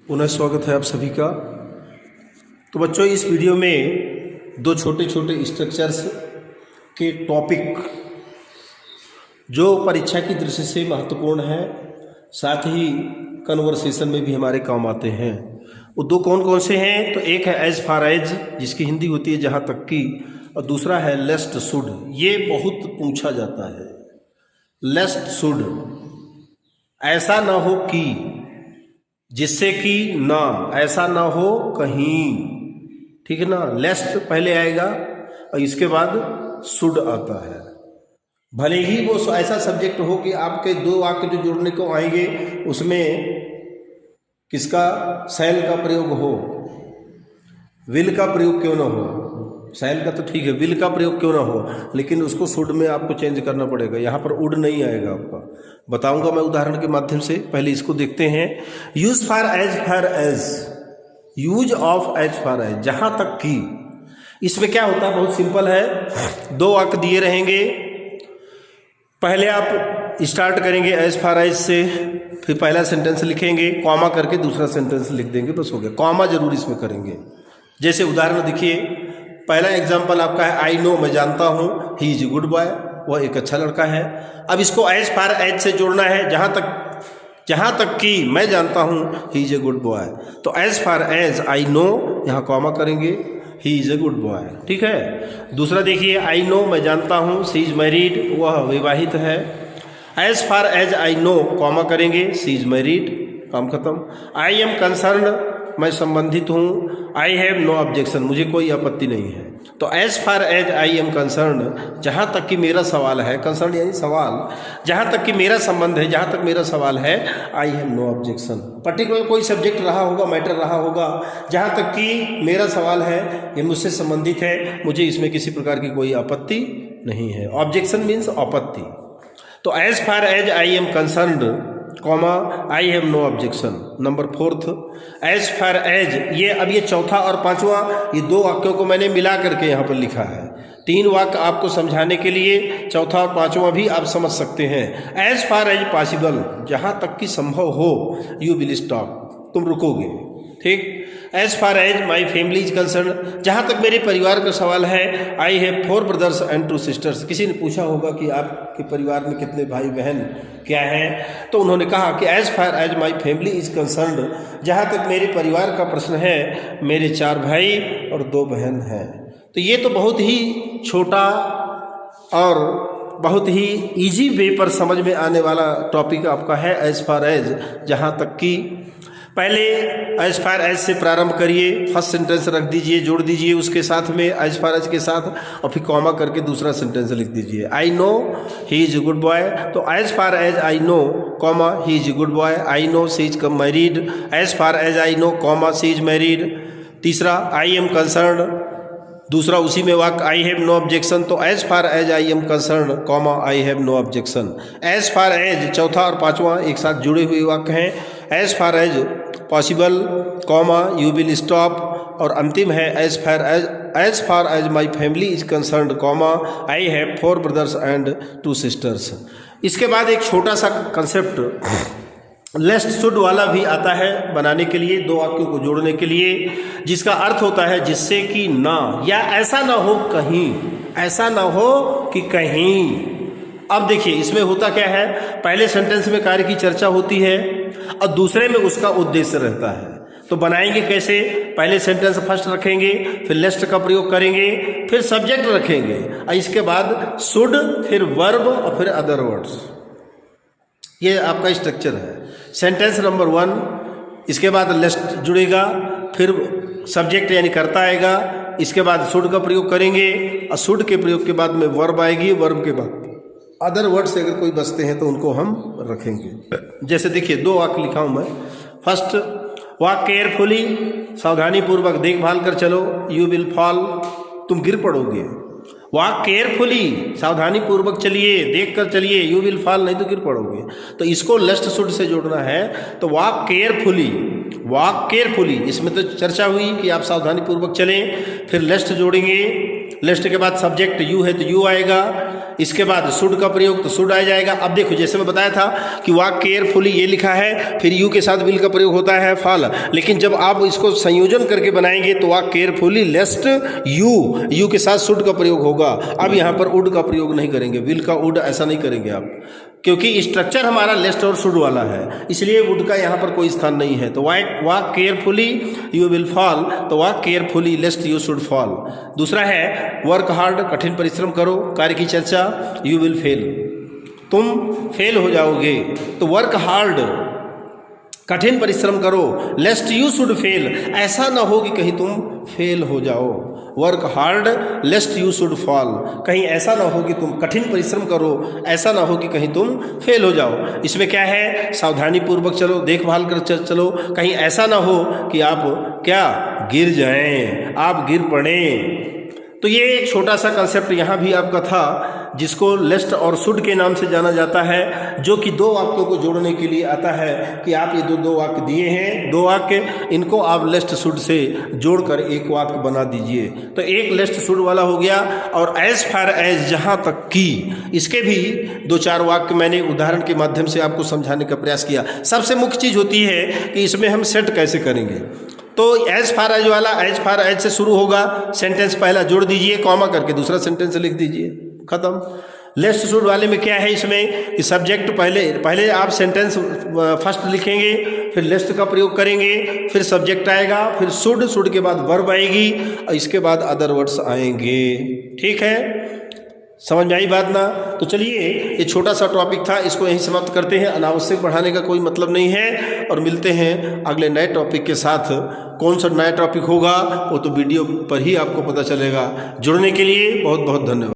पुनः स्वागत है आप सभी का। तो बच्चों, इस वीडियो में दो छोटे छोटे स्ट्रक्चर्स के टॉपिक जो परीक्षा की दृष्टि से महत्वपूर्ण है, साथ ही कन्वर्सेशन में भी हमारे काम आते हैं। वो दो कौन कौन से हैं? तो एक है एज फार एज, जिसकी हिंदी होती है जहाँ तक की, और दूसरा है लेस्ट शुड। ये बहुत पूछा जाता है। लेस्ट शुड, ऐसा ना हो कि, जिससे कि ना, ऐसा ना हो कहीं, ठीक है ना। लेस्ट पहले आएगा और इसके बाद शुड आता है। भले ही वो ऐसा सब्जेक्ट हो कि आपके दो वाक्य जो जुड़ने को आएंगे उसमें किसका शैल का प्रयोग हो, विल का प्रयोग क्यों ना हो। शैल का तो ठीक है, विल का प्रयोग क्यों ना हो, लेकिन उसको शुड में आपको चेंज करना पड़ेगा। यहाँ पर उड नहीं आएगा आपका। बताऊंगा मैं उदाहरण के माध्यम से। पहले इसको देखते हैं। Use for as, use of as far as, जहाँ तक कि। इसमें क्या होता है, बहुत सिंपल है। दो वाक्य दिए रहेंगे, पहले आप स्टार्ट करेंगे एज फार एज से, फिर पहला सेंटेंस लिखेंगे, कॉमा करके दूसरा सेंटेंस लिख देंगे, बस हो गया। कॉमा जरूर इसमें करेंगे। जैसे उदाहरण देखिए, पहला एग्जाम्पल आपका है आई नो, मैं जानता हूँ, he is a good boy, वह एक अच्छा लड़का है। अब इसको एज फार एज से जोड़ना है, जहाँ तक कि मैं जानता हूँ he is a good boy. तो as far as I know, यहाँ कॉमा करेंगे, he is a good boy, ठीक है। दूसरा देखिए, आई नो, मैं जानता हूँ, सी इज मैरिड, वह विवाहित है। As far as I know, comma करेंगे, सी इज मैरिड, काम खत्म। आई एम कंसर्न, मैं संबंधित हूँ। आई हैव नो ऑब्जेक्शन, मुझे कोई आपत्ति नहीं है। तो as far as I am concern, जहाँ तक कि मेरा सवाल है, कंसर्न यानी सवाल, जहाँ तक कि मेरा संबंध है, जहाँ तक मेरा सवाल है, I have no objection. Particular कोई सब्जेक्ट रहा होगा, मैटर रहा होगा, जहाँ तक कि मेरा सवाल है, ये मुझसे संबंधित है, मुझे इसमें किसी प्रकार की कोई आपत्ति नहीं है। ऑब्जेक्शन मीन्स आपत्ति। तो as far as I am concerned, comma, I have no objection. Number fourth, as far as, ये चौथा और पांचवा, ये दो वाक्यों को मैंने मिला करके यहाँ पर लिखा है। तीन वाक्य आपको समझाने के लिए, चौथा और पांचवा भी आप समझ सकते हैं। एज फार एज पॉसिबल, जहाँ तक कि संभव हो, यू विल स्टॉप, तुम रुकोगे, ठीक। As far as my family is concern, जहाँ तक मेरे परिवार का सवाल है, I have 4 brothers and 2 sisters. किसी ने पूछा होगा कि आपके परिवार में कितने भाई बहन क्या हैं, तो उन्होंने कहा कि as far as my family is concern, जहाँ तक मेरे परिवार का प्रश्न है, मेरे 4 भाई और 2 बहन हैं। तो ये तो बहुत ही छोटा और बहुत ही इजी वे पर समझ में आने वाला टॉपिक आपका है एज फार एज, जहाँ तक कि। पहले एज फार एज से प्रारंभ करिए, फर्स्ट सेंटेंस रख दीजिए, जोड़ दीजिए उसके साथ में एज फार एज के साथ, और फिर कॉमा करके दूसरा सेंटेंस लिख दीजिए। I know he is a good boy, तो as far as I know, comma, he is a good boy. I know she is married, as far as I know, comma, she is married. तीसरा, I am concern, दूसरा उसी में वाक्य, I have no objection, तो as far as I am concern, comma, I have no objection. As far as, चौथा और पांचवा एक साथ जुड़े हुए वाक्य हैं। As far as possible, comma, you will stop, और अंतिम है as far as my family is concern, comma, I have 4 brothers and 2 sisters. इसके बाद एक छोटा सा कंसेप्ट लेस्ट शुड वाला भी आता है बनाने के लिए, दो वाक्यों को जोड़ने के लिए, जिसका अर्थ होता है जिससे कि ना, या ऐसा ना हो कहीं, ऐसा ना हो कि कहीं। अब देखिए इसमें होता क्या है, पहले सेंटेंस में कार्य की चर्चा होती है और दूसरे में उसका उद्देश्य रहता है। तो बनाएंगे कैसे? पहले सेंटेंस फर्स्ट रखेंगे, फिर लेस्ट का प्रयोग करेंगे, फिर सब्जेक्ट रखेंगे, और इसके बाद शुड, फिर वर्ब और फिर अदर वर्ड्स। ये आपका स्ट्रक्चर है। सेंटेंस नंबर 1, इसके बाद लेस्ट जुड़ेगा, फिर सब्जेक्ट यानी कर्ता आएगा, इसके बाद शुड का प्रयोग करेंगे, और शुड के प्रयोग के बाद में वर्ब आएगी, वर्ब के बाद अदर वर्ड से अगर कोई बचते हैं तो उनको हम रखेंगे। जैसे देखिए 2 वाक्य लिखा हूं मैं। फर्स्ट वाक्य, केयरफुली, सावधानी पूर्वक देखभाल कर चलो, यू विल फॉल, तुम गिर पड़ोगे। वाक्य केयरफुली, सावधानी पूर्वक चलिए, देख कर चलिए, यू विल फॉल, नहीं तो गिर पड़ोगे। तो इसको लेस्ट शुड से जोड़ना है। तो वाक्य केयरफुली, इसमें तो चर्चा हुई कि आप सावधानी पूर्वक चलें, फिर लेस्ट जोड़ेंगे, लेस्ट के बाद सब्जेक्ट यू है तो यू आएगा, इसके बाद शुड का प्रयोग तो शुड आ जाएगा। अब देखो जैसे मैं बताया था कि वॉक केयरफुली ये लिखा है, फिर यू के साथ विल का प्रयोग होता है फॉल, लेकिन जब आप इसको संयोजन करके बनाएंगे तो वॉक केयरफुली लेस्ट यू के साथ शुड का प्रयोग होगा। अब यहाँ पर वुड का प्रयोग नहीं करेंगे, विल का वुड ऐसा नहीं करेंगे आप, क्योंकि स्ट्रक्चर हमारा लेस्ट और शुड वाला है, इसलिए वुड का यहाँ पर कोई स्थान नहीं है। तो walk carefully you will fall, तो walk carefully lest you should fall. दूसरा है वर्क हार्ड, कठिन परिश्रम करो, कार्य की चर्चा, यू विल फेल, तुम फेल हो जाओगे। तो वर्क हार्ड, कठिन परिश्रम करो, लेस्ट यू शुड फेल, ऐसा ना हो कि कहीं तुम फेल हो जाओ। Work hard लेस्ट you should fall, कहीं ऐसा ना हो कि तुम कठिन परिश्रम करो, ऐसा ना हो कि कहीं तुम फेल हो जाओ। इसमें क्या है, सावधानी पूर्वक चलो, देखभाल कर चलो, कहीं ऐसा ना हो कि आप क्या गिर जाएं, आप गिर पड़ें। तो ये एक छोटा सा कंसेप्ट यहाँ भी आपका था, जिसको लेस्ट और शुड के नाम से जाना जाता है, जो कि दो वाक्यों को जोड़ने के लिए आता है कि आप ये दो वाक्य दिए हैं, दो वाक्य, इनको आप लेस्ट शुड से जोड़कर एक वाक्य बना दीजिए। तो एक लेस्ट शुड वाला हो गया, और एज फार एज, जहाँ तक की, इसके भी दो चार वाक्य मैंने उदाहरण के माध्यम से आपको समझाने का प्रयास किया। सबसे मुख्य चीज़ होती है कि इसमें हम सेट कैसे करेंगे। तो एज फार एज वाला एज फार एज से शुरू होगा, सेंटेंस पहला जोड़ दीजिए, कॉमा करके दूसरा सेंटेंस लिख दीजिए, खत्म। लेस्ट शुड वाले में क्या है, इसमें कि सब्जेक्ट पहले आप सेंटेंस फर्स्ट लिखेंगे, फिर लेस्ट का प्रयोग करेंगे, फिर सब्जेक्ट आएगा, फिर शुड के बाद वर्ब आएगी, और इसके बाद अदर वर्ड्स आएंगे। ठीक है, समझ में आई बात ना? तो चलिए, ये छोटा सा टॉपिक था, इसको यहीं समाप्त करते हैं। अनावश्यक बढ़ाने का कोई मतलब नहीं है, और मिलते हैं अगले नए टॉपिक के साथ। कौन सा नया टॉपिक होगा वो तो वीडियो पर ही आपको पता चलेगा। जुड़ने के लिए बहुत बहुत धन्यवाद।